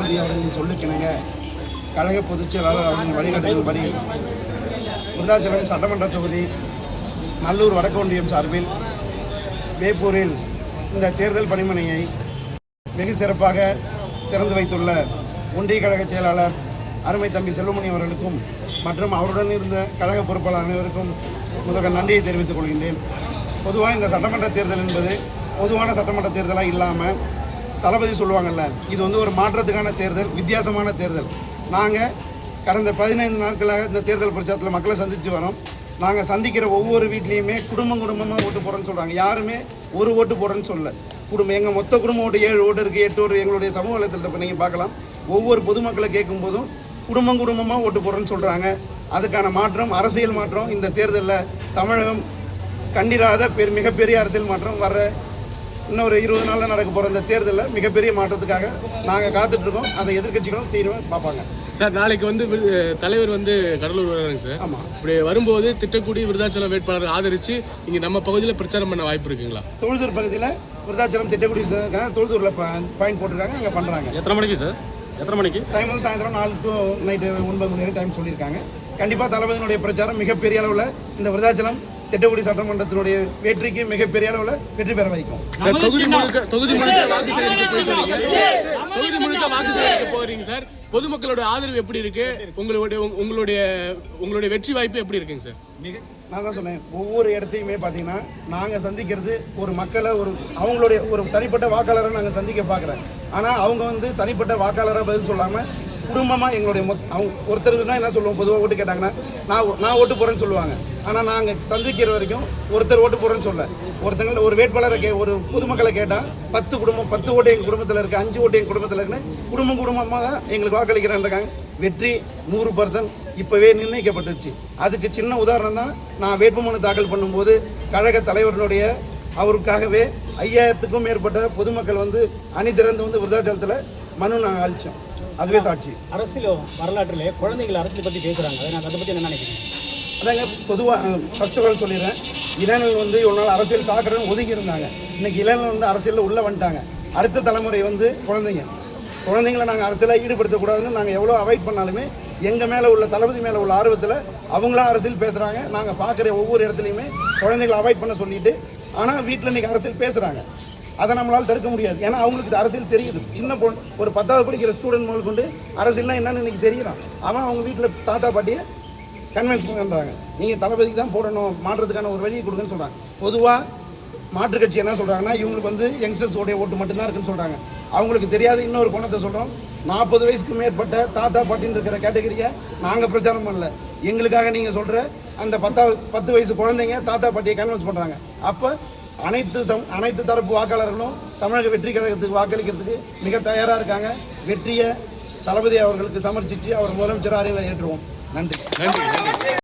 தளபதி அவர்களின் சொல்லுக்கிணங்க கழக பொதுச் செயலாளர் அவர்களின் வழிகாட்டுதல்படி விருதாச்சலம் சட்டமன்ற தொகுதி நல்லூர் வடக்கு ஒன்றியம் சார்பில் வேப்பூரில் இந்த தேர்தல் பணிமனையை வெகு சிறப்பாக திறந்து வைத்துள்ள ஒன்றிய கழக செயலாளர் அருமை தம்பி செல்வமணி அவர்களுக்கும் மற்றும் அவருடன் இருந்த கழக பொறுப்பாளர் அனைவருக்கும் முதல்ல நன்றியை தெரிவித்துக் கொள்கின்றேன். பொதுவாக இந்த சட்டமன்ற தேர்தல் என்பது பொதுவான சட்டமன்ற தேர்தலாக இல்லாமல் தளபதி சொல்லுவாங்கள்ல, இது வந்து ஒரு மாற்றத்துக்கான தேர்தல், வித்தியாசமான தேர்தல். நாங்கள் கடந்த 15 நாட்களாக இந்த தேர்தல் பிரச்சாரத்தில் மக்களை சந்தித்து வரோம். நாங்கள் சந்திக்கிற ஒவ்வொரு வீட்லேயுமே குடும்பமாக ஓட்டு போடுறேன்னு சொல்கிறாங்க. யாருமே ஒரு ஓட்டு போடுறேன்னு சொல்லலை. எங்கள் மொத்த குடும்பம் ஓட்டு 7 ஓட்டு இருக்குது, 8 ஓட்டு. எங்களுடைய சமூக வலைத்தளத்தை இப்போ நீங்கள் பார்க்கலாம். ஒவ்வொரு பொதுமக்களை கேட்கும்போதும் குடும்பமாக ஓட்டு போடுறேன்னு சொல்கிறாங்க. அதுக்கான மாற்றம், அரசியல் மாற்றம் இந்த தேர்தலில் தமிழகம் கண்டிராத மிகப்பெரிய அரசியல் மாற்றம் வர இன்னொரு 20 நாளில் நடக்க போகிற இந்த தேர்தலில் மிகப்பெரிய மாற்றத்துக்காக நாங்கள் காத்துட்ருக்கோம். அதை எதிர்கட்சிகளும் செய்யணும் பார்ப்பாங்க. சார், நாளைக்கு வந்து தலைவர் வந்து கடலூர் வருவாங்க சார். ஆமாம். இப்படி வரும்போது திட்டக்குடி விருதாச்சலம் வேட்பாளர் ஆதரித்து இங்கே நம்ம பகுதியில் பிரச்சாரம் பண்ண வாய்ப்பு இருக்குங்களா? தொழுதூர் பகுதியில் விருதாச்சலம் திட்டக்குடி தொழுதூரில் பாயிண்ட் போட்டிருக்காங்க, அங்கே பண்ணுறாங்க. எத்தனை மணிக்கு சார்? எத்தனை மணிக்கு? டைம் வந்து சாயந்தரம் 4 to நைட்டு 9 மணி வரை டைம் சொல்லியிருக்காங்க. கண்டிப்பாக தளபதியினுடைய பிரச்சாரம் மிகப்பெரிய அளவில் இந்த விருதாச்சலம் திட்டக்குடி சட்டமன்றத்தினுடைய வெற்றிக்கு மிகப்பெரிய அளவில் வெற்றி பெற வைக்கும். தொகுதி முழுக்க வாக்கு சேகரிக்க போறீங்க சார். பொதுமக்களோட ஆதரவு எப்படி இருக்கு? உங்களுடைய வெற்றி வாய்ப்பு எப்படி இருக்குங்க சார்? நான் தான் சொன்னேன், ஒவ்வொரு இடத்தையுமே பார்த்தீங்கன்னா நாங்கள் சந்திக்கிறது ஒரு மக்களை அவங்களுடைய ஒரு தனிப்பட்ட வாக்காளரை நாங்கள் சந்திக்க பார்க்குறேன். ஆனால் அவங்க வந்து தனிப்பட்ட வாக்காளராக பதில் சொல்லாமல் குடும்பமாக எங்களுடைய அவங்க ஒருத்தருக்குனா என்ன சொல்லுவோம், பொதுவாக ஓட்டு கேட்டாங்கன்னா நான் ஓட்டு போகிறேன்னு சொல்லுவாங்க. ஆனால் நாங்கள் சந்திக்கிற வரைக்கும் ஒருத்தர் ஓட்டு போகிறேன்னு சொல்ல, ஒருத்தங்க ஒரு வேட்பாளரை ஒரு பொதுமக்களை கேட்டால் 10 குடும்பம் 10 ஓட்டு எங்கள் குடும்பத்தில் இருக்குது, 5 ஓட்டு எங்கள் குடும்பத்தில் இருக்குன்னு குடும்பமாக தான் எங்களுக்கு வாக்களிக்கிறான்றாங்க. வெற்றி 100% இப்போவே நிர்ணயிக்கப்பட்டுருச்சு. அதுக்கு சின்ன உதாரணம் தான், நான் வேட்புமனு தாக்கல் பண்ணும்போது கழக தலைவரினுடைய அவருக்காகவே 5000க்கும் மேற்பட்ட பொதுமக்கள் வந்து அணி திறந்து வந்து விருதாச்சலத்தில் மனு நாங்கள் அளித்தோம். அதுவே சாட்சி. அரசியல் வரலாற்றில் குழந்தைகள் அரசியல் பற்றி பேசுகிறாங்க, அதை பற்றி என்ன நினைக்கிறீங்க? அதாங்க பொதுவாக ஃபர்ஸ்ட் ஆஃப் ஆல் சொல்லிடுறேன், இளைஞர்கள் வந்து ஒரு நாள் அரசியல் சாக்கடைன்னு ஒதுக்கி இருந்தாங்க. இன்றைக்கி இளைஞர்கள் வந்து அரசியலில் உள்ளே வந்துட்டாங்க. அடுத்த தலைமுறை வந்து குழந்தைங்களை நாங்கள் அரசியலாக ஈடுபடுத்தக்கூடாதுன்னு நாங்கள் எவ்வளோ அவாய்ட் பண்ணாலுமே எங்கள் மேலே உள்ள தளபதி மேலே உள்ள ஆர்வத்தில் அவங்களாம் அரசியல் பேசுகிறாங்க. நாங்கள் பார்க்குற ஒவ்வொரு இடத்துலையுமே குழந்தைங்களை அவாய்ட் பண்ண சொல்லிட்டு, ஆனால் வீட்டில் இன்றைக்கி அரசியல் பேசுகிறாங்க. அதை நம்மளால் தடுக்க முடியாது. ஏன்னா அவங்களுக்கு இது அரசியல் தெரியுது. சின்ன பொண்ணு ஒரு 10வது படிக்கிற ஸ்டூடெண்ட் முதல் கொண்டு அரசியல்னால் என்னன்னு இன்றைக்கி தெரிகிறான். அவன் அவங்க வீட்டில் தாத்தா பாட்டியை கன்வின்ஸ் பண்ணுறாங்க, நீங்கள் தளபதிக்கு தான் போடணும், மாற்றத்துக்கான ஒரு வழியை கொடுங்கன்னு சொல்கிறாங்க. பொதுவாக மாற்றுக் கட்சி என்ன சொல்கிறாங்கன்னா, இவங்களுக்கு வந்து யங்ஸ்டர்ஸோடைய ஓட்டு மட்டும்தான் இருக்குன்னு சொல்கிறாங்க. அவங்களுக்கு தெரியாத இன்னொரு கோணத்தை சொல்கிறோம். 40 வயசுக்கு மேற்பட்ட தாத்தா பாட்டின்னு இருக்கிற கேட்டகரியை நாங்கள் பிரச்சாரம் பண்ணல. எங்களுக்காக நீங்கள் சொல்கிற அந்த 10 வயசு குழந்தைங்க தாத்தா பாட்டியை கன்வின்ஸ் பண்ணுறாங்க. அப்போ அனைத்து தரப்பு வாக்காளர்களும் தமிழக வெற்றி கழகத்துக்கு வாக்களிக்கிறதுக்கு மிக தயாராக இருக்காங்க. வெற்றியை தளபதி அவர்களுக்கு சமர்ப்பித்து அவர் முதலமைச்சர் அறையில் ஏற்றுவோம். நன்றி.